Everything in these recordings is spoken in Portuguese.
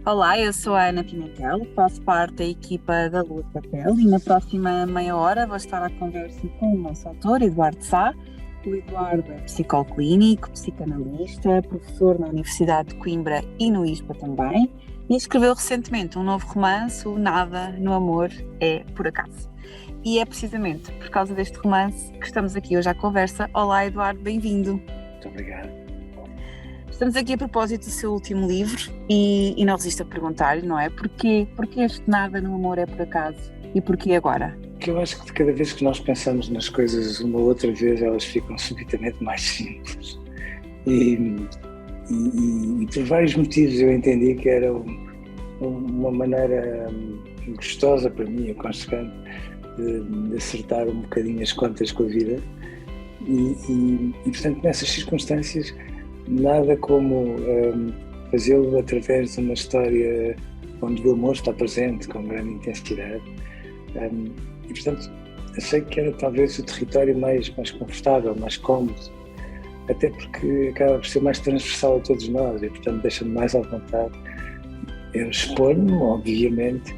Olá, eu sou a Ana Pimentel, faço parte da equipa da Lua de Papel e na próxima meia hora vou estar à conversa com o nosso autor, Eduardo Sá. O Eduardo é psicólogo clínico, psicanalista, professor na Universidade de Coimbra e no ISPA também, e escreveu recentemente um novo romance, o Nada no Amor é por Acaso. E é precisamente por causa deste romance que estamos aqui hoje à conversa. Olá, Eduardo, bem-vindo. Muito obrigado. Estamos aqui a propósito do seu último livro e não resisto a perguntar-lhe, não é? Porquê este Nada no Amor é por Acaso e porquê agora? Porque eu acho que cada vez que nós pensamos nas coisas uma outra vez, elas ficam subitamente mais simples. E por vários motivos eu entendi que era uma maneira gostosa para mim, aconchegante, de acertar um bocadinho as contas com a vida. Portanto, nessas circunstâncias, nada como fazê-lo através de uma história onde o amor está presente com grande intensidade. E, portanto, achei que era talvez o território mais confortável, mais cómodo, até porque acaba por ser mais transversal a todos nós e, portanto, deixa-me mais à vontade. Eu expor-me, obviamente,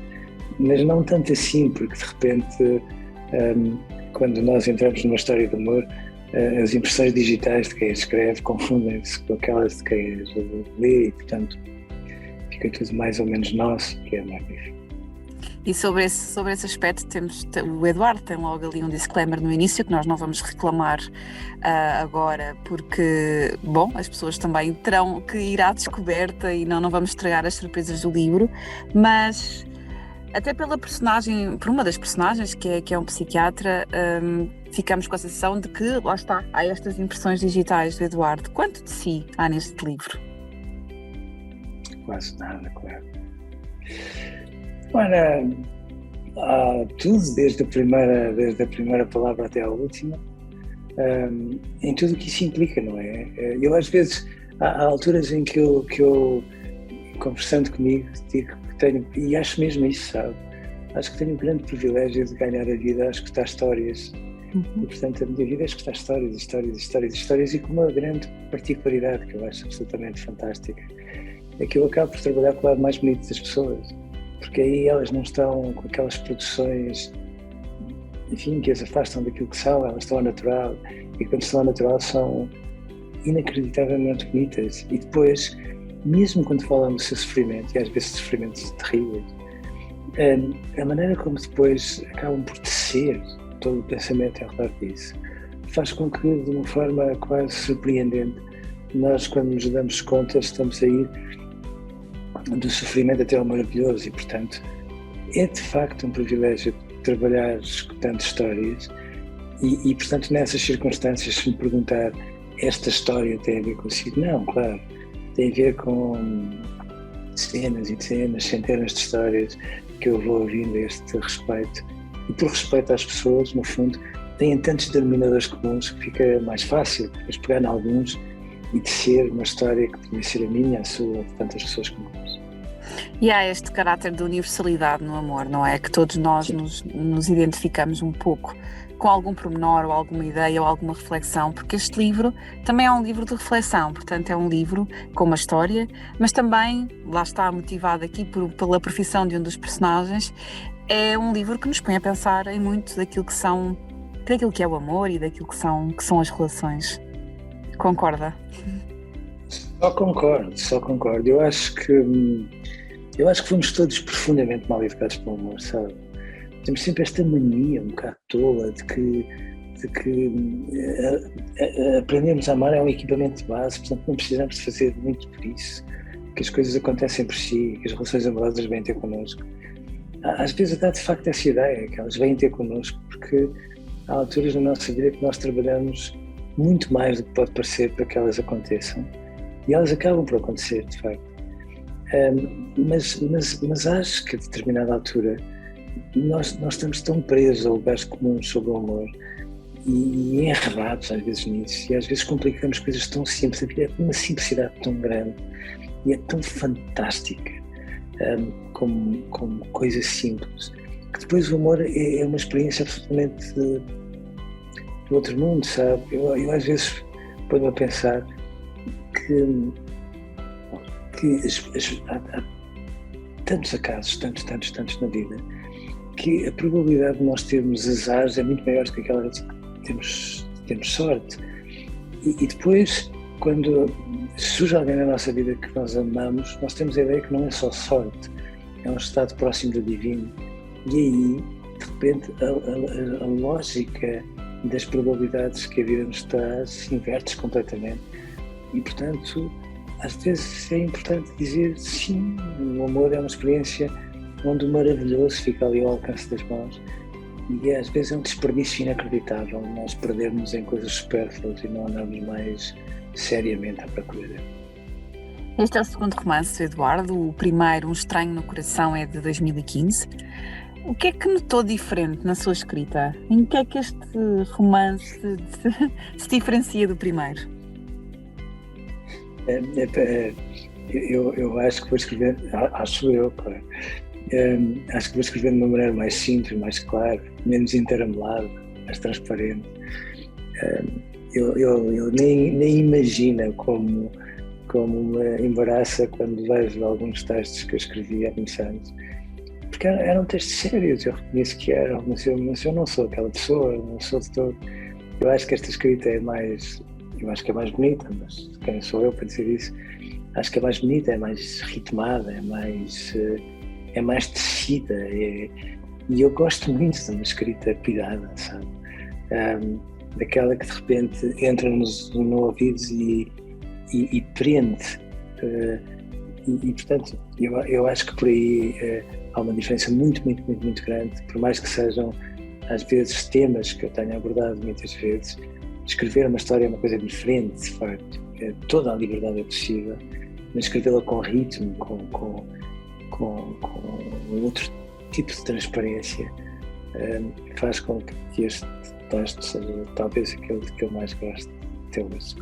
mas não tanto assim, porque de repente, quando nós entramos numa história de amor, as impressões digitais de quem escreve confundem-se com aquelas de quem lê e, portanto, fica tudo mais ou menos nosso, que é magnífico. E sobre esse aspecto, o Eduardo tem logo ali um disclaimer no início, que nós não vamos reclamar agora, porque, bom, as pessoas também terão que ir à descoberta e não vamos estragar as surpresas do livro, mas até por uma das personagens, que é um psiquiatra, ficamos com a sensação de que, lá está, há estas impressões digitais do Eduardo. Quanto de si há neste livro? Quase nada, claro. Ora, há tudo, desde a primeira palavra até à última, em tudo o que isso implica, não é? Eu às vezes, há alturas em que eu conversando comigo, digo que tenho, e acho mesmo isso, sabe? Acho que tenho um grande privilégio de ganhar a vida a escutar histórias. E, portanto, a minha vida é escutar histórias e com uma grande particularidade que eu acho absolutamente fantástica. É que eu acabo por trabalhar com o lado mais bonito das pessoas, porque aí elas não estão com aquelas produções, enfim, que as afastam daquilo que são, elas estão ao natural, e quando estão ao natural são inacreditavelmente bonitas. E depois, mesmo quando falam do seu sofrimento, e às vezes sofrimentos terríveis, a maneira como depois acabam por tecer todo o pensamento ao redor disso, faz com que, de uma forma quase surpreendente, nós, quando nos damos conta, estamos a ir do sofrimento até ao maravilhoso e, portanto, é de facto um privilégio trabalhar escutando histórias e portanto, nessas circunstâncias, se me perguntar esta história tem a ver consigo? Não, claro, tem a ver com dezenas e dezenas, centenas de histórias que eu vou ouvindo a este respeito e por respeito às pessoas, no fundo, têm tantos denominadores comuns que fica mais fácil depois pegar em alguns e tecer uma história que podia ser a minha, a sua, de tantas pessoas como nós. E há este caráter de universalidade no amor, não é? Que todos nós nos identificamos um pouco com algum pormenor ou alguma ideia ou alguma reflexão, porque este livro também é um livro de reflexão, portanto é um livro com uma história, mas também, lá está, motivado aqui pela profissão de um dos personagens, é um livro que nos põe a pensar em muito daquilo que é o amor e daquilo que são as relações. Concorda? Só concordo. Eu acho que fomos todos profundamente mal educados pelo amor, sabe? Temos sempre esta mania um bocado tola de que aprendemos a amar é um equipamento de base, portanto não precisamos de fazer muito por isso, que as coisas acontecem por si, que as relações amorosas vêm ter connosco. Às vezes dá de facto essa ideia, que elas vêm ter connosco, porque há alturas na nossa vida que nós trabalhamos muito mais do que pode parecer para que elas aconteçam. E elas acabam por acontecer, de facto. Mas acho que a determinada altura nós estamos tão presos a lugares comuns sobre o amor e enredados às vezes nisso, e às vezes complicamos coisas tão simples. A vida é uma simplicidade tão grande e é tão fantástica como coisa simples, que depois o amor é uma experiência absolutamente do outro mundo, sabe? Eu às vezes ponho a pensar que tantos acasos, tantos na vida, que a probabilidade de nós termos azares é muito maior do que aquela que temos sorte. E depois, quando surge alguém na nossa vida que nós amamos, nós temos a ideia que não é só sorte, é um estado próximo do divino. E aí, de repente, a lógica das probabilidades que a vida nos traz se inverte completamente. E, portanto, às vezes é importante dizer sim, o amor é uma experiência onde o maravilhoso fica ali ao alcance das mãos. E às vezes é um desperdício inacreditável nós perdermos em coisas supérfluas e não andarmos mais seriamente à procura dele. Este é o segundo romance do Eduardo, o primeiro, Um Estranho no Coração, é de 2015. O que é que notou diferente na sua escrita? Em que é que este romance se diferencia do primeiro? Eu acho que vou escrever, acho eu, claro. Acho que vou escrever de uma maneira mais simples, mais clara, menos interamelada, mais transparente. Eu nem imagino como me embaraça quando vejo alguns textos que eu escrevi há muitos anos, porque eram textos sérios, eu reconheço que eram, mas eu não sou aquela pessoa, não sou de todo. Eu acho que esta escrita é mais bonita, mas quem sou eu para dizer isso? Acho que é mais bonita, é mais ritmada, é mais tecida, e eu gosto muito de uma escrita cuidada, sabe? Daquela que de repente entra no ouvido e prende. E portanto, eu acho que por aí há uma diferença muito grande, por mais que sejam às vezes temas que eu tenho abordado muitas vezes. Escrever uma história é uma coisa diferente, de facto. Toda a liberdade é possível, mas escrevê-la com ritmo, com outro tipo de transparência, faz com que este texto seja talvez aquele que eu mais gosto até hoje.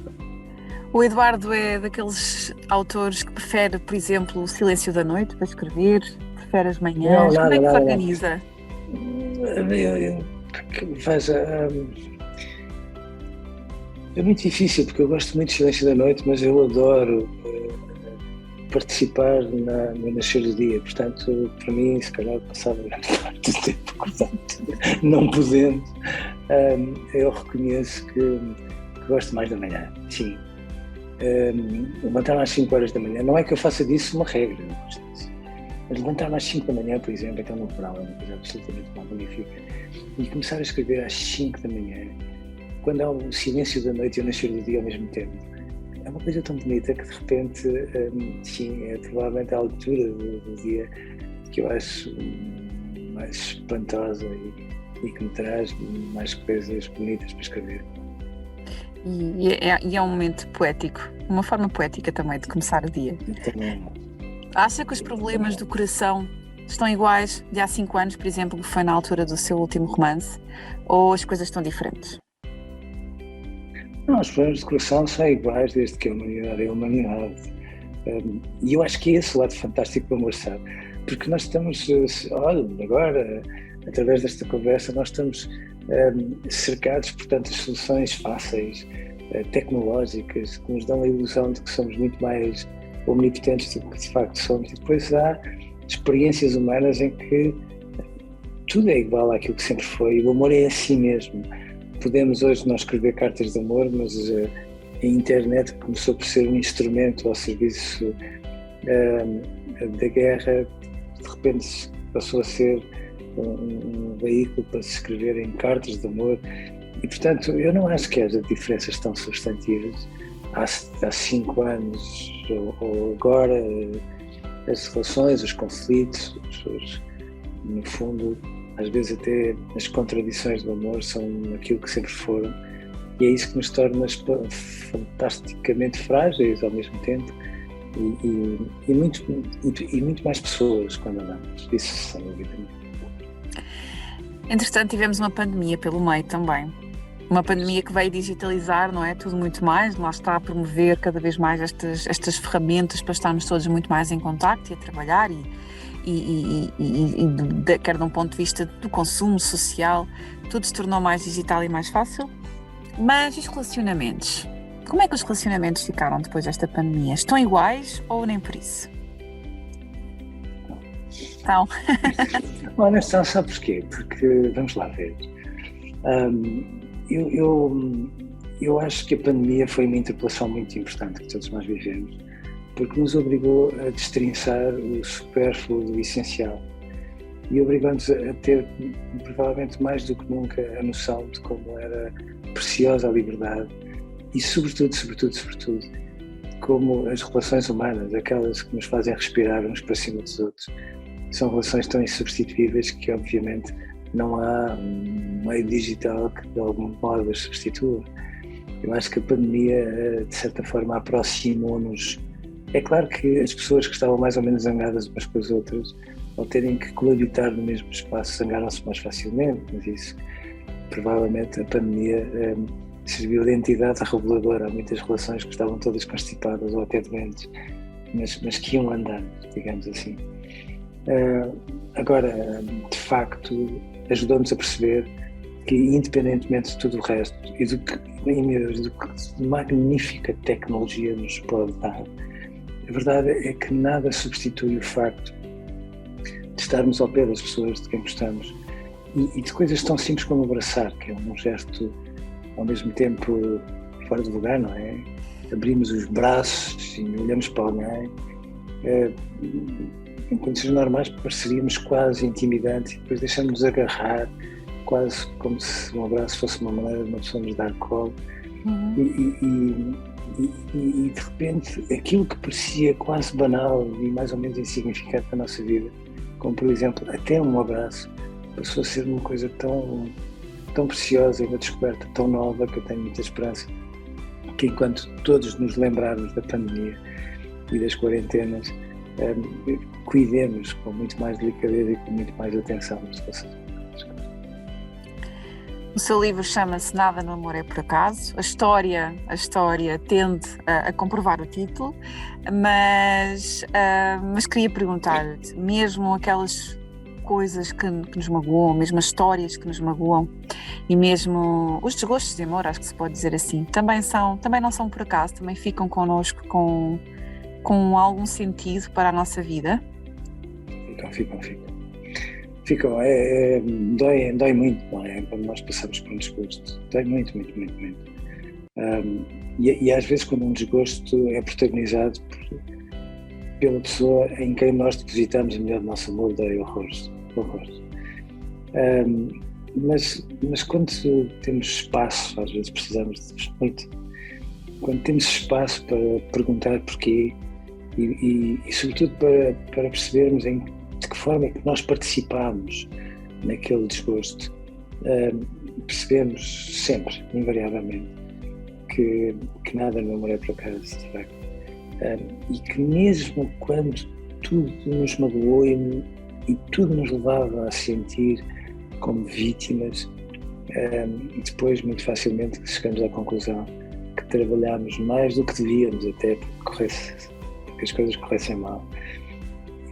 O Eduardo é daqueles autores que prefere, por exemplo, o silêncio da noite para escrever, prefere as manhãs. Como é que se organiza? É muito difícil, porque eu gosto muito de Silêncio da Noite, mas eu adoro participar no nascer do dia. Portanto, para mim, se calhar passava grande parte do tempo, portanto, não podendo, eu reconheço que gosto mais da manhã, sim. Levantar-me às 5 horas da manhã, não é que eu faça disso uma regra, não gosto disso. Mas levantar-me às 5 da manhã, por exemplo, então no verão é uma coisa absolutamente magnífica. E começar a escrever às 5 da manhã, quando há o silêncio da noite e o nascer do dia ao mesmo tempo, é uma coisa tão bonita que de repente, sim, é provavelmente a altura do dia que eu acho mais espantosa e que me traz mais coisas bonitas para escrever. E é um momento poético, uma forma poética também de começar o dia. Também. Acha que os problemas do coração estão iguais de há 5 anos, por exemplo, que foi na altura do seu último romance, ou as coisas estão diferentes? Não, os problemas de coração são iguais desde que a humanidade é a humanidade. E eu acho que é esse o lado fantástico do amor, sabe? Porque nós estamos, olha, agora, através desta conversa, nós estamos cercados por tantas soluções fáceis, tecnológicas, que nos dão a ilusão de que somos muito mais omnipotentes do que de facto somos. E depois há experiências humanas em que tudo é igual àquilo que sempre foi. E o amor é assim mesmo. Podemos hoje não escrever cartas de amor, mas a internet começou por ser um instrumento ao serviço da guerra, de repente passou a ser um veículo para se escreverem cartas de amor. E portanto eu não acho que haja diferenças tão substantivas há 5 anos ou agora. As relações, os conflitos, no fundo, às vezes até as contradições do amor são aquilo que sempre foram, e é isso que nos torna fantasticamente frágeis ao mesmo tempo e muito mais pessoas quando amamos, isso sem dúvida. Entretanto, tivemos uma pandemia pelo meio também. Uma pandemia que veio digitalizar, não é? Tudo muito mais, lá está a promover cada vez mais estas ferramentas para estarmos todos muito mais em contacto e a trabalhar quer de um ponto de vista do consumo social, tudo se tornou mais digital e mais fácil. Mas os relacionamentos? Como é que os relacionamentos ficaram depois desta pandemia? Estão iguais ou nem por isso? Então, Honesto, sabe porquê? Porque, vamos lá ver, eu acho que a pandemia foi uma interpelação muito importante que todos nós vivemos, porque nos obrigou a destrinçar o supérfluo do essencial e obrigou-nos a ter, provavelmente mais do que nunca, a noção de como era preciosa a liberdade e, sobretudo, como as relações humanas, aquelas que nos fazem respirar uns para cima dos outros, são relações tão insubstituíveis que, obviamente, não há um meio digital que de algum modo as substitua. Eu acho que a pandemia, de certa forma, aproximou-nos. É claro que as pessoas que estavam mais ou menos zangadas umas com as outras, ao terem que coabitar no mesmo espaço, zangaram-se mais facilmente, mas isso, provavelmente, a pandemia serviu de entidade reveladora a muitas relações que estavam todas constipadas ou até doentes, mas que iam andando, digamos assim. Agora, de facto, ajudou-nos a perceber que, independentemente de tudo o resto e do que magnífica tecnologia nos pode dar, a verdade é que nada substitui o facto de estarmos ao pé das pessoas de quem gostamos e de coisas tão simples como abraçar, que é um gesto ao mesmo tempo fora de lugar, não é? Abrimos os braços e olhamos para alguém. Em condições normais pareceríamos quase intimidantes e depois deixamos-nos agarrar, quase como se um abraço fosse uma maneira de uma pessoa nos dar colo. E de repente aquilo que parecia quase banal e mais ou menos insignificante na nossa vida, como por exemplo até um abraço, passou a ser uma coisa tão preciosa e uma descoberta tão nova que eu tenho muita esperança que, enquanto todos nos lembrarmos da pandemia e das quarentenas, cuidemos com muito mais delicadeza e com muito mais atenção das nossas vidas. O seu livro chama-se Nada no Amor é por Acaso. A história tende a comprovar o título, mas queria perguntar-lhe, mesmo aquelas coisas que nos magoam, mesmo as histórias que nos magoam e mesmo os desgostos de amor, acho que se pode dizer assim, também não são por acaso, também ficam connosco com algum sentido para a nossa vida? Ficam, dói muito, não é? Quando nós passamos por um desgosto, dói muito. E às vezes quando um desgosto é protagonizado pela pessoa em quem nós depositamos o melhor do nosso amor, dói horrores. Mas quando temos espaço, às vezes precisamos de muito, quando temos espaço para perguntar porquê e sobretudo para percebermos de que forma é que nós participamos naquele desgosto, percebemos sempre, invariavelmente, que nada no amor é por acaso, de facto. E que mesmo quando tudo nos magoou e tudo nos levava a sentir como vítimas, depois muito facilmente chegamos à conclusão que trabalhámos mais do que devíamos até porque as coisas corressem mal.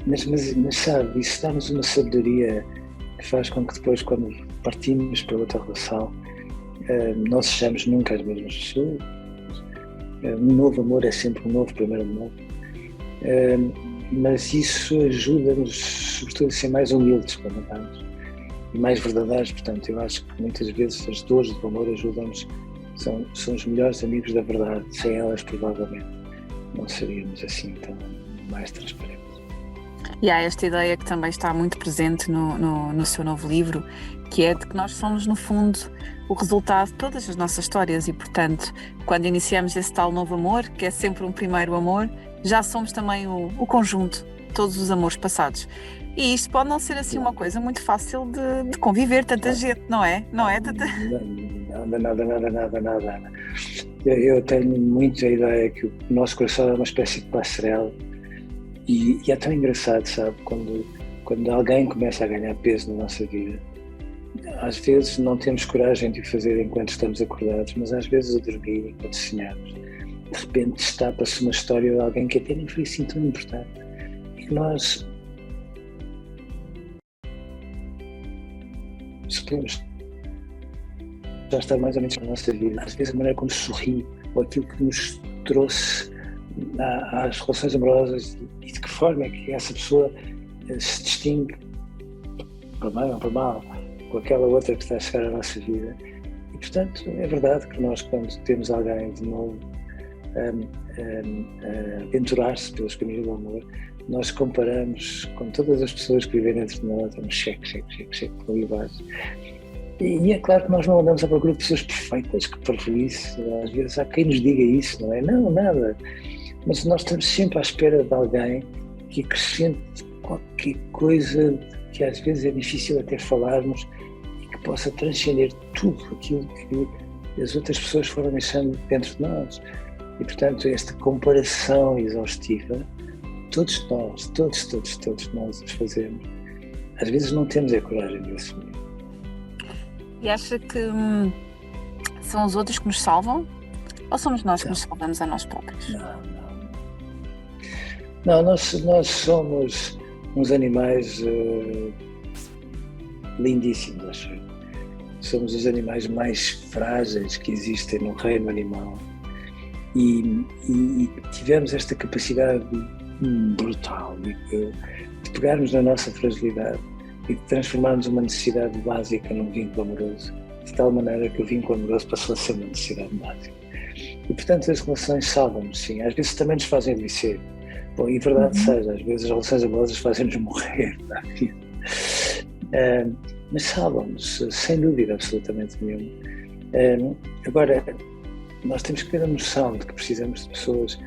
Mas sabe, isso dá-nos uma sabedoria que faz com que depois, quando partimos para outra relação, não sejamos nunca as mesmas pessoas. Um novo amor é sempre um novo primeiro amor. Mas isso ajuda-nos, sobretudo, a ser mais humildes quando andamos e mais verdadeiros. Portanto, eu acho que muitas vezes as dores do amor ajudam-nos, são os melhores amigos da verdade. Sem elas, provavelmente, não seríamos assim tão mais transparentes. E há esta ideia que também está muito presente no seu novo livro, que é de que nós somos, no fundo, o resultado de todas as nossas histórias e, portanto, quando iniciamos esse tal novo amor, que é sempre um primeiro amor, já somos também o conjunto de todos os amores passados. E isto pode não ser assim uma coisa muito fácil de conviver, tanta gente, não é? Não é? Nada. Eu tenho muito a ideia que o nosso coração é uma espécie de passarela e é tão engraçado, sabe, quando alguém começa a ganhar peso na nossa vida. Às vezes não temos coragem de o fazer enquanto estamos acordados, mas às vezes a dormir, enquanto sonhamos, de repente destapa-se uma história de alguém que até nem foi assim tão importante e que nós supomos já está mais ou menos na nossa vida. Às vezes a maneira como sorri ou aquilo que nos trouxe às relações amorosas e de que forma é que essa pessoa se distingue, para bem ou para mal, com aquela outra que está a chegar à nossa vida. E, portanto, é verdade que nós, quando temos alguém de novo a aventurar-se pelos caminhos do amor, nós comparamos com todas as pessoas que vivem dentro de nós, temos cheque, por ali abaixo. E é claro que nós não andamos à procura de pessoas perfeitas, que para isso, às vezes há quem nos diga isso, não é? Não, nada. Mas nós estamos sempre à espera de alguém que acrescente qualquer coisa que às vezes é difícil até falarmos e que possa transcender tudo aquilo que as outras pessoas foram deixando dentro de nós. E, portanto, esta comparação exaustiva, todos nós as fazemos. Às vezes não temos a coragem de assumir. E acha que são os outros que nos salvam? Ou somos nós que nos salvamos a nós próprios? Não, nós somos uns animais lindíssimos, acho. Somos os animais mais frágeis que existem no reino animal. E tivemos esta capacidade brutal de pegarmos na nossa fragilidade e de transformarmos uma necessidade básica num vínculo amoroso, de tal maneira que o vínculo amoroso passou a ser uma necessidade básica. E, portanto, as relações salvam-nos, sim. Às vezes também nos fazem adoecer. Bom, e verdade seja, às vezes as relações amorosas fazem-nos morrer na vida. Mas salvam-nos, sem dúvida absolutamente nenhuma. Agora, nós temos que ter a noção de que precisamos de pessoas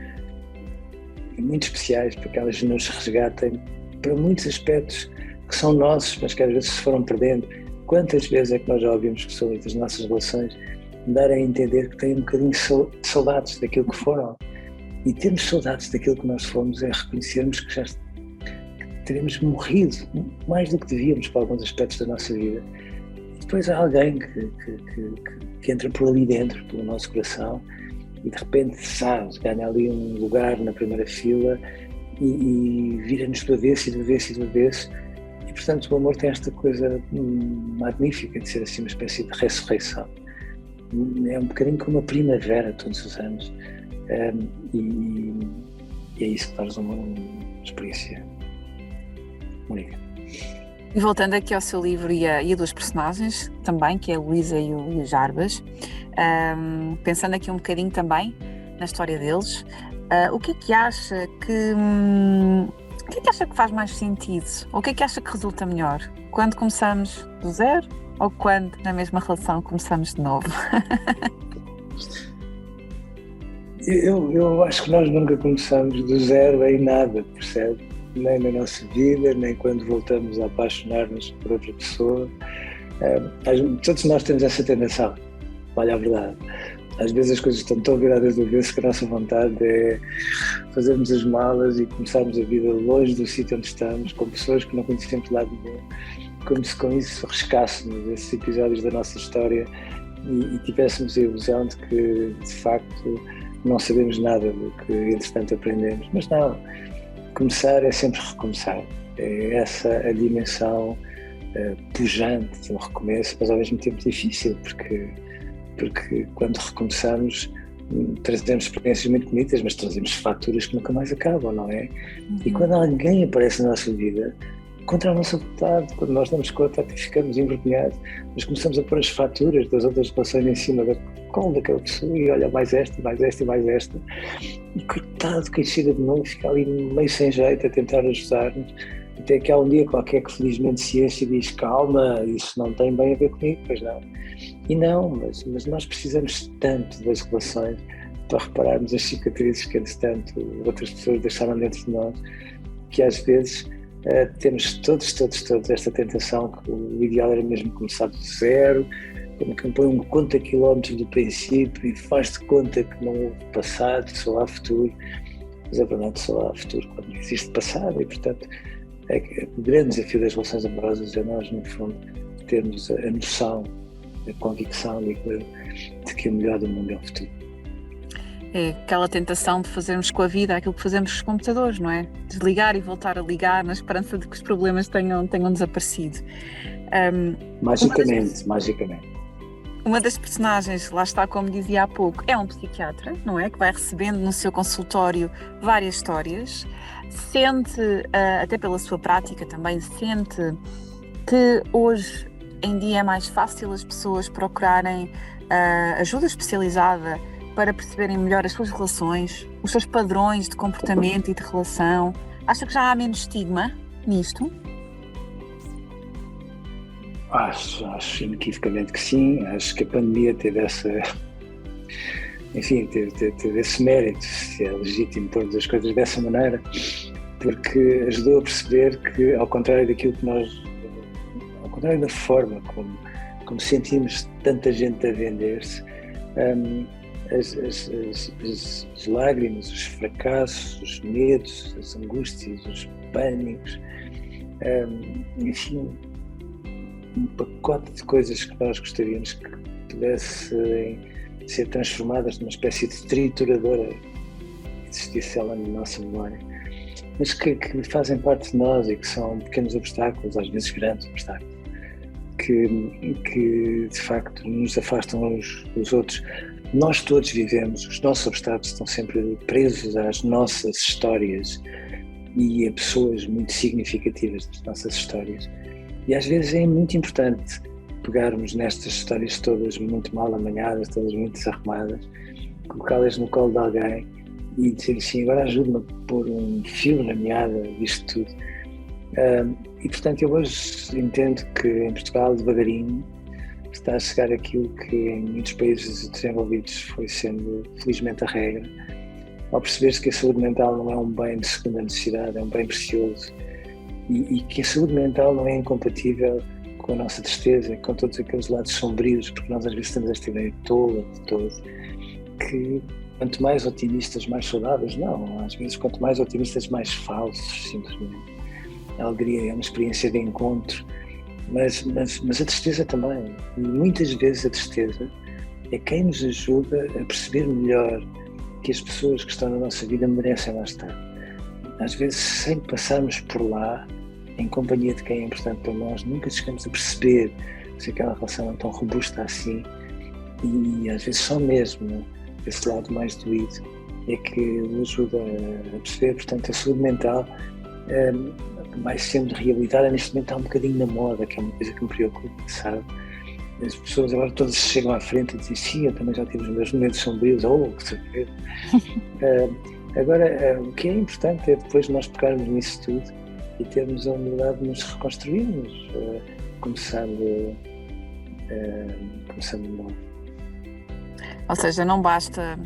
muito especiais para que elas nos resgatem para muitos aspectos que são nossos, mas que às vezes se foram perdendo. Quantas vezes é que nós já ouvimos pessoas das nossas relações darem a entender que têm um bocadinho de saudades daquilo que foram? E termos saudades daquilo que nós fomos é reconhecermos que teremos morrido mais do que devíamos para alguns aspectos da nossa vida. E depois há alguém que entra por ali dentro, pelo nosso coração, e de repente, sabes, ganha ali um lugar na primeira fila e vira-nos do avesso. E, portanto, o amor tem esta coisa magnífica de ser assim uma espécie de ressurreição. É um bocadinho como a primavera todos os anos. E é isso que faz uma experiência única. E voltando aqui ao seu livro e a dos personagens também, que é a Luísa e o Jarbas, pensando aqui um bocadinho também na história deles, o que é que acha que faz mais sentido? Ou o que é que acha que resulta melhor? Quando começamos do zero ou quando na mesma relação começamos de novo? Eu acho que nós nunca começamos do zero em nada, percebe? Nem na nossa vida, nem quando voltamos a apaixonar-nos por outra pessoa. Todos nós temos essa tendência, olha a verdade. Às vezes as coisas estão tão viradas do avesso que a nossa vontade é fazermos as malas e começarmos a vida longe do sítio onde estamos, com pessoas que não conhecemos de lado nenhum, como se com isso riscássemos esses episódios da nossa história e tivéssemos a ilusão de que, de facto, não sabemos nada do que, entretanto, aprendemos. Mas não, começar é sempre recomeçar. É essa a dimensão pujante de um recomeço, mas ao mesmo tempo difícil, porque quando recomeçamos trazemos experiências muito bonitas, mas trazemos faturas que nunca mais acabam, não é? E quando alguém aparece na nossa vida, contra a nossa vontade, quando nós damos conta até ficamos envergonhados, mas começamos a pôr as faturas das outras relações em cima da colo daquela pessoa e olha, mais esta, e coitado, quem chega de novo fica ali meio sem jeito a tentar ajudar-nos, até que há um dia qualquer que felizmente a ciência diz calma, isso não tem bem a ver comigo, pois não. E não, mas nós precisamos tanto das relações para repararmos as cicatrizes que, entretanto, outras pessoas deixaram dentro de nós, que às vezes temos todos esta tentação que o ideal era mesmo começar do zero, como quem põe um conta quilómetros do princípio e faz de conta que não houve passado, só há futuro. Mas é verdade, só há futuro quando existe passado e, portanto, o grande desafio das relações amorosas é nós, no fundo, termos a noção, a convicção de que o melhor do mundo é o futuro. É aquela tentação de fazermos com a vida aquilo que fazemos com os computadores, não é? Desligar e voltar a ligar na esperança de que os problemas tenham desaparecido. Magicamente. Uma das personagens, lá está, como dizia há pouco, é um psiquiatra, não é? Que vai recebendo no seu consultório várias histórias, sente, até pela sua prática também, sente que hoje em dia é mais fácil as pessoas procurarem ajuda especializada para perceberem melhor as suas relações, os seus padrões de comportamento e de relação. Acha que já há menos estigma nisto? Acho inequivocamente que sim. Acho que a pandemia teve teve esse mérito, se é legítimo pôr as coisas dessa maneira, porque ajudou a perceber que, ao contrário da forma como sentimos tanta gente a vender-se, as lágrimas, os fracassos, os medos, as angústias, os pânicos, enfim, um pacote de coisas que nós gostaríamos que pudessem ser transformadas numa espécie de trituradora, existisse ela na nossa memória, mas que fazem parte de nós e que são pequenos obstáculos, às vezes grandes obstáculos, que de facto nos afastam uns dos outros. Nós todos vivemos, os nossos obstáculos estão sempre presos às nossas histórias e a pessoas muito significativas das nossas histórias. E às vezes é muito importante pegarmos nestas histórias todas muito mal amanhadas, todas muito desarrumadas, colocá-las no colo de alguém e dizer assim: agora ajude-me a pôr um fio na meada disto tudo. E portanto eu hoje entendo que em Portugal, devagarinho, está a chegar aquilo que em muitos países desenvolvidos foi sendo felizmente a regra, ao perceber-se que a saúde mental não é um bem de segunda necessidade, é um bem precioso, e que a saúde mental não é incompatível com a nossa tristeza, com todos aqueles lados sombrios, porque nós às vezes temos esta ideia tola de todo, que quanto mais otimistas, mais saudáveis. Não, às vezes quanto mais otimistas, mais falsos, simplesmente. A alegria é uma experiência de encontro, mas a tristeza também, e muitas vezes a tristeza é quem nos ajuda a perceber melhor que as pessoas que estão na nossa vida merecem lá estar. Às vezes, sem passarmos por lá, em companhia de quem é importante para nós, nunca chegamos a perceber se aquela relação é tão robusta assim, e às vezes só mesmo esse lado mais doído é que nos ajuda a perceber. Portanto, a saúde mental vai sendo realizada. Neste momento está um bocadinho na moda, que é uma coisa que me preocupa, sabe? As pessoas agora todas chegam à frente e dizem: sim, eu também já tive os meus momentos sombrios, que certeza. Agora, o que é importante é depois nós pegarmos nisso tudo e termos a humildade de nos reconstruirmos, começando de novo. Ou seja, não basta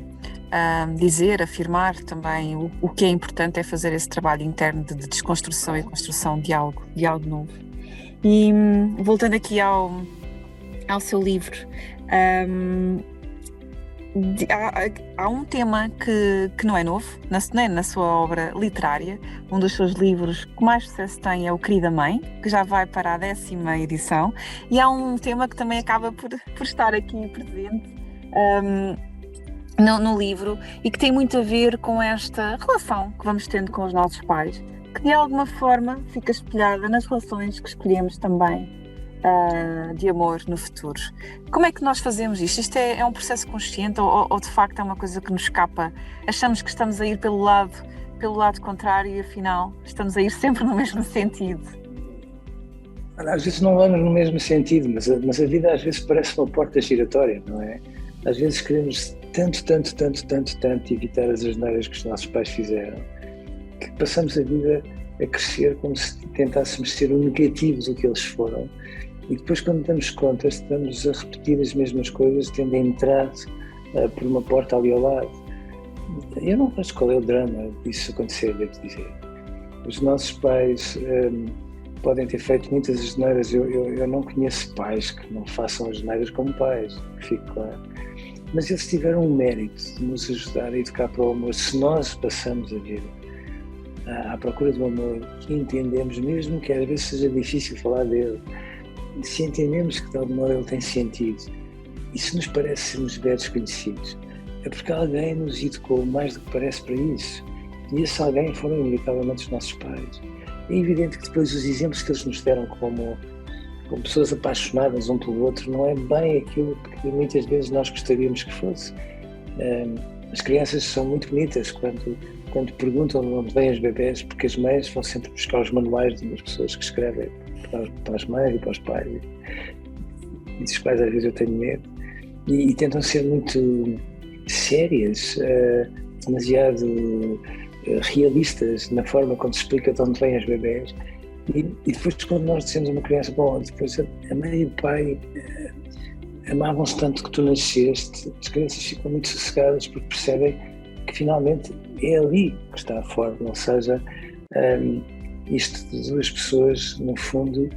dizer, afirmar também. O que é importante é fazer esse trabalho interno de desconstrução e construção de algo novo. E voltando aqui ao seu livro, há um tema que não é novo, na sua obra literária. Um dos seus livros que mais sucesso tem é O Querida Mãe, que já vai para a 10ª edição, e há um tema que também acaba por estar aqui presente no livro, e que tem muito a ver com esta relação que vamos tendo com os nossos pais, que de alguma forma fica espelhada nas relações que escolhemos também de amor no futuro. Como é que nós fazemos isto? Isto é um processo consciente ou de facto é uma coisa que nos escapa? Achamos que estamos a ir pelo lado contrário e afinal estamos a ir sempre no mesmo sentido? Às vezes não vamos no mesmo sentido, mas a vida às vezes parece uma porta giratória, não é? Às vezes queremos tanto evitar as asneiras que os nossos pais fizeram, que passamos a vida a crescer como se tentássemos ser o negativo do que eles foram, e depois, quando damos conta, estamos a repetir as mesmas coisas, tendo entrado por uma porta ali ao lado. Eu não vejo qual é o drama disso acontecer, devo dizer. Os nossos pais podem ter feito muitas asneiras. Eu não conheço pais que não façam asneiras como pais, fico claro. Mas eles tiveram o mérito de nos ajudar a educar para o amor. Se nós passamos a vida à procura do amor, que entendemos, mesmo que às vezes seja difícil falar dele, se entendemos que de algum modo ele tem sentido, e se nos parece sermos velhos desconhecidos, é porque alguém nos educou mais do que parece para isso, e esse alguém foram inevitavelmente os nossos pais. É evidente que depois os exemplos que eles nos deram como com pessoas apaixonadas um pelo outro, não é bem aquilo que muitas vezes nós gostaríamos que fosse. As crianças são muito bonitas quando perguntam de onde vêm os bebés, porque as mães vão sempre buscar os manuais das pessoas que escrevem para as mães e para os pais, e dos quais às vezes eu tenho medo, e tentam ser muito sérias, demasiado realistas na forma como se explica de onde vêm os bebés. E depois, quando nós dizemos a uma criança, bom, depois a mãe e o pai amavam-se tanto que tu nasceste, as crianças ficam muito sossegadas porque percebem que finalmente é ali que está a forma, ou seja, isto de duas pessoas, no fundo,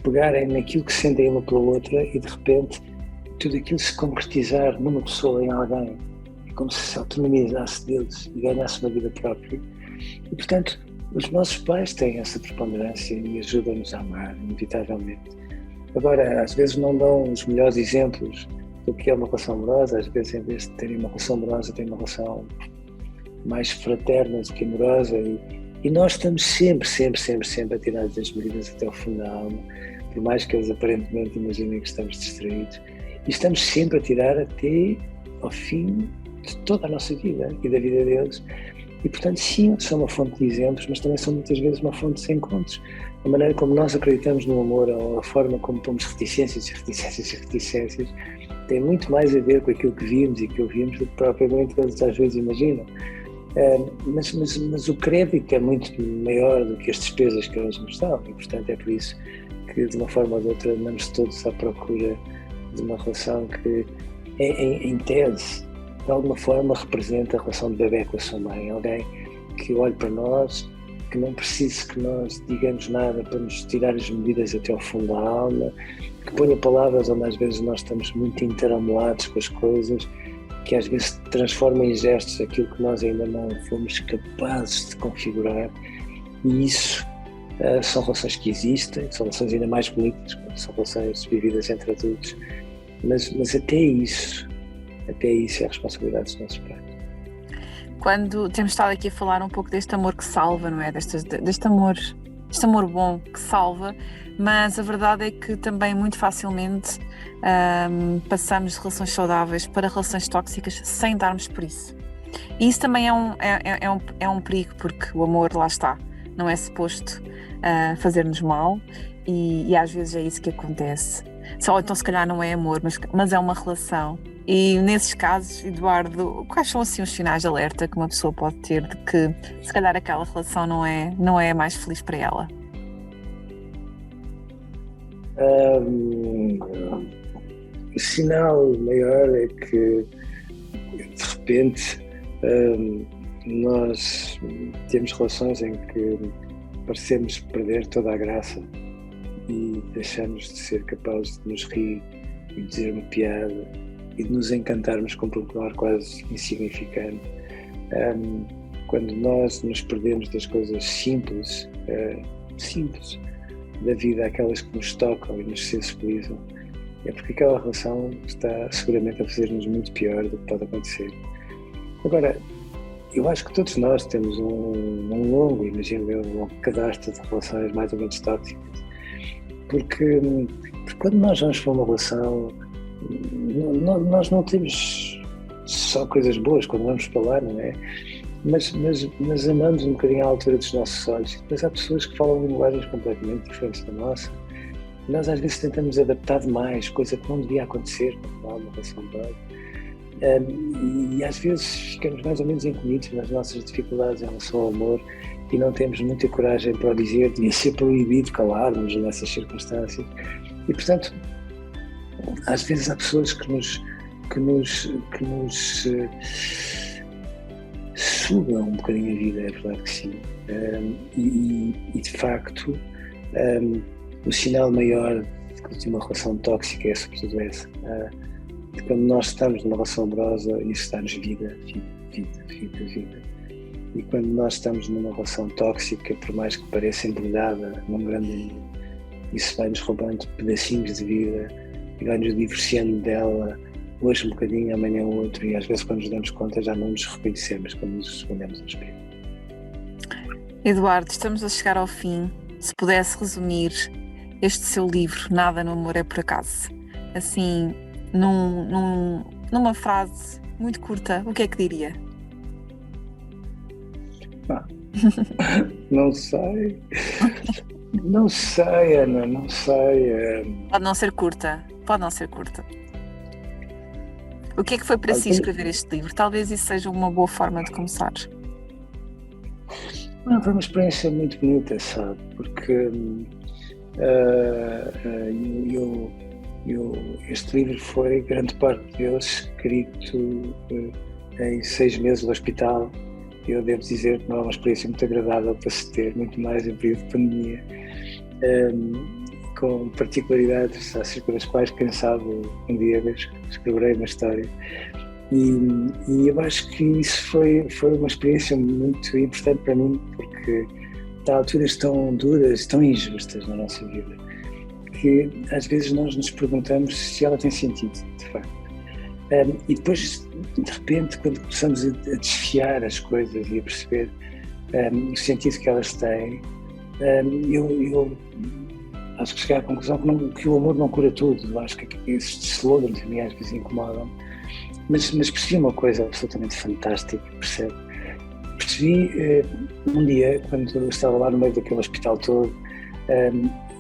pegarem naquilo que sentem uma pela outra e de repente tudo aquilo se concretizar numa pessoa, em alguém, é como se autonomizasse deles e ganhasse uma vida própria. E, portanto, os nossos pais têm essa preponderância e ajudam-nos a amar, inevitavelmente. Agora, às vezes não dão os melhores exemplos do que é uma relação amorosa, às vezes em vez de terem uma relação amorosa, têm uma relação mais fraterna do que amorosa, e nós estamos sempre a tirar as medidas até ao fundo da alma, por mais que eles aparentemente imaginem que estamos distraídos, e estamos sempre a tirar até ao fim de toda a nossa vida e da vida deles. E, portanto, sim, são uma fonte de exemplos, mas também são muitas vezes uma fonte de encontros. A maneira como nós acreditamos no amor, ou a forma como pomos reticências tem muito mais a ver com aquilo que vimos e que ouvimos do que propriamente eles às vezes imaginam. Mas o crédito é muito maior do que as despesas que eles nos dão, e, portanto, é por isso que, de uma forma ou de outra, andamos todos à procura de uma relação que, em tese, de alguma forma representa a relação de bebê com a sua mãe, alguém que olhe para nós, que não precise que nós digamos nada para nos tirar as medidas até ao fundo da alma, que ponha palavras onde às vezes nós estamos muito interamolados com as coisas, que às vezes transforma em gestos aquilo que nós ainda não fomos capazes de configurar. E isso são relações que existem, são relações ainda mais bonitas, são relações vividas entre adultos, mas até isso é a responsabilidade dos nossos pais. Quando temos estado aqui a falar um pouco deste amor que salva, não é? Deste amor bom que salva, mas a verdade é que também muito facilmente passamos de relações saudáveis para relações tóxicas sem darmos por isso. E isso também é um perigo, porque o amor, lá está, não é suposto fazer-nos mal, e às vezes é isso que acontece. Então se calhar não é amor, mas é uma relação. E nesses casos, Eduardo, quais são assim os sinais de alerta que uma pessoa pode ter de que se calhar aquela relação não é mais feliz para ela? O sinal maior é que de repente nós temos relações em que parecemos perder toda a graça e deixamos de ser capazes de nos rir e dizer uma piada e de nos encantarmos com um pormenor quase insignificante. Quando nós nos perdemos das coisas simples da vida, aquelas que nos tocam e nos sensibilizam, é porque aquela relação está seguramente a fazer-nos muito pior do que pode acontecer. Agora, eu acho que todos nós temos um longo cadastro de relações mais ou menos tóxicas, porque quando nós vamos para uma relação, nós não temos só coisas boas quando vamos para lá, não é? Mas amamos um bocadinho à altura dos nossos olhos. Mas há pessoas que falam linguagens completamente diferentes da nossa. Nós às vezes tentamos adaptar demais, coisa que não devia acontecer quando há uma relação de base. E às vezes ficamos mais ou menos encolhidos nas nossas dificuldades em relação ao amor e não temos muita coragem para o dizer, devia ser proibido calar-nos nessas circunstâncias. E, portanto, às vezes há pessoas que nos sugam um bocadinho a vida, é verdade que sim. E de facto, o sinal maior de uma relação tóxica é sobretudo essa. De quando nós estamos numa relação amorosa, isso dá-nos vida. E quando nós estamos numa relação tóxica, por mais que pareça embrulhada num grande anil, isso vai-nos roubando pedacinhos de vida e vai-nos divorciando dela, hoje um bocadinho, amanhã outro, e às vezes quando nos damos conta já não nos reconhecemos quando nos olhamos ao espelho. Eduardo, estamos a chegar ao fim. Se pudesse resumir este seu livro, Nada no Amor é por Acaso? Assim, numa frase muito curta, o que é que diria? Não sei. Não sei, Ana, não sei. Pode não ser curta, pode não ser curta. O que é que foi para si escrever este livro? Talvez isso seja uma boa forma de começar. Foi uma experiência muito bonita, sabe? Porque este livro foi, grande parte dele, escrito em 6 meses no hospital. Eu devo dizer que não é uma experiência muito agradável para se ter, muito mais em período de pandemia, com particularidades acerca das quais, quem sabe, um dia escreverei uma história. E eu acho que isso foi uma experiência muito importante para mim, porque há alturas tão duras, tão injustas na nossa vida, que às vezes nós nos perguntamos se ela tem sentido, de facto. E depois, de repente, quando começamos a desfiar as coisas e a perceber o sentido que elas têm, eu acho que cheguei à conclusão que o amor não cura tudo. Eu acho que esses slogans a mim às vezes incomodam. Mas percebi uma coisa absolutamente fantástica, percebe? Percebi um dia, quando eu estava lá no meio daquele hospital todo,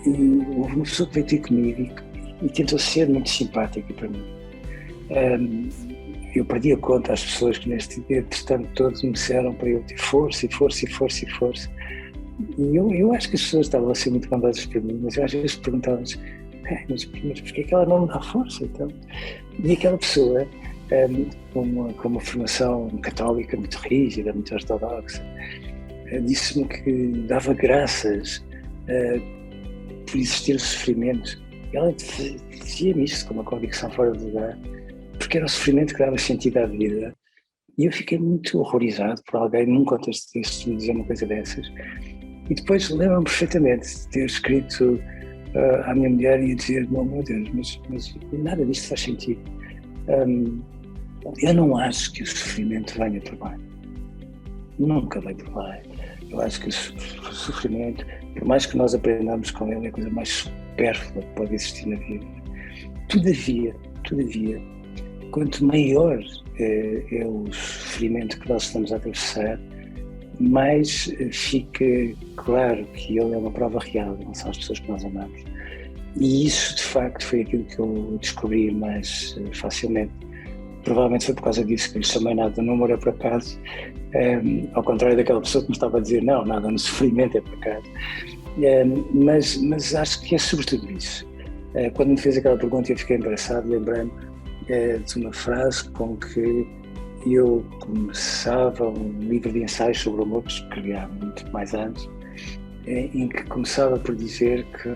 e houve uma pessoa que veio ter comigo e tentou ser muito simpática para mim. Eu perdi a conta às pessoas que neste entretanto todos me disseram para eu ter força e força e força e força. E eu acho que as pessoas estavam a ser muito bondosas para mim, mas eu às vezes perguntava-lhes, mas porquê é que ela não me dá força? Então? E aquela pessoa, com uma formação católica muito rígida, muito ortodoxa, disse-me que dava graças por existir o sofrimento. Ela dizia-me isto com uma convicção fora de lugar, porque era o sofrimento que dava sentido à vida. E eu fiquei muito horrorizado por alguém num contexto deste me dizer uma coisa dessas. E depois lembro-me perfeitamente de ter escrito à minha mulher e dizer, meu Deus, mas nada disto faz sentido. Eu não acho que o sofrimento venha por bem. Nunca vem por bem. Eu acho que o sofrimento, por mais que nós aprendamos com ele, é a coisa mais supérflua que pode existir na vida. Todavia, quanto maior é o sofrimento que nós estamos a atravessar, mais fica claro que ele é uma prova real, não são as pessoas que nós amamos. E isso, de facto, foi aquilo que eu descobri mais facilmente. Provavelmente foi por causa disso que lhe chamei Nada no Amor é por Acaso, ao contrário daquela pessoa que me estava a dizer, não, nada no sofrimento é por acaso. Mas acho que é sobretudo isso. Quando me fez aquela pergunta eu fiquei embaraçado, lembrei-me de uma frase com que eu começava um livro de ensaios sobre o amor, que escrevi há muito mais anos, em que começava por dizer que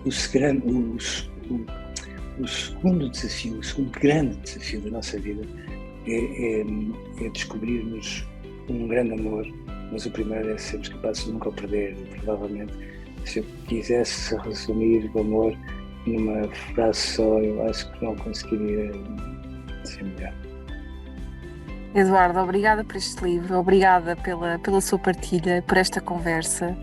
o segundo grande desafio da nossa vida é descobrirmos um grande amor, mas o primeiro é sermos capazes de nunca o perder. E, provavelmente, se eu quisesse resumir o amor numa frase só, eu acho que não conseguiria ser melhor. Eduardo, obrigada por este livro, obrigada pela sua partilha, por esta conversa.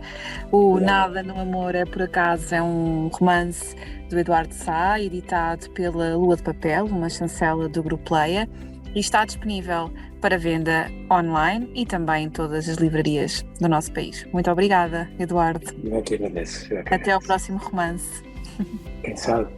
O Nada no Amor é por Acaso é um romance do Eduardo Sá, editado pela Lua de Papel, uma chancela do Grupo Leia, e está disponível para venda online e também em todas as livrarias do nosso país. Muito obrigada, Eduardo. Eu que agradeço. Até ao próximo romance. Quem sabe?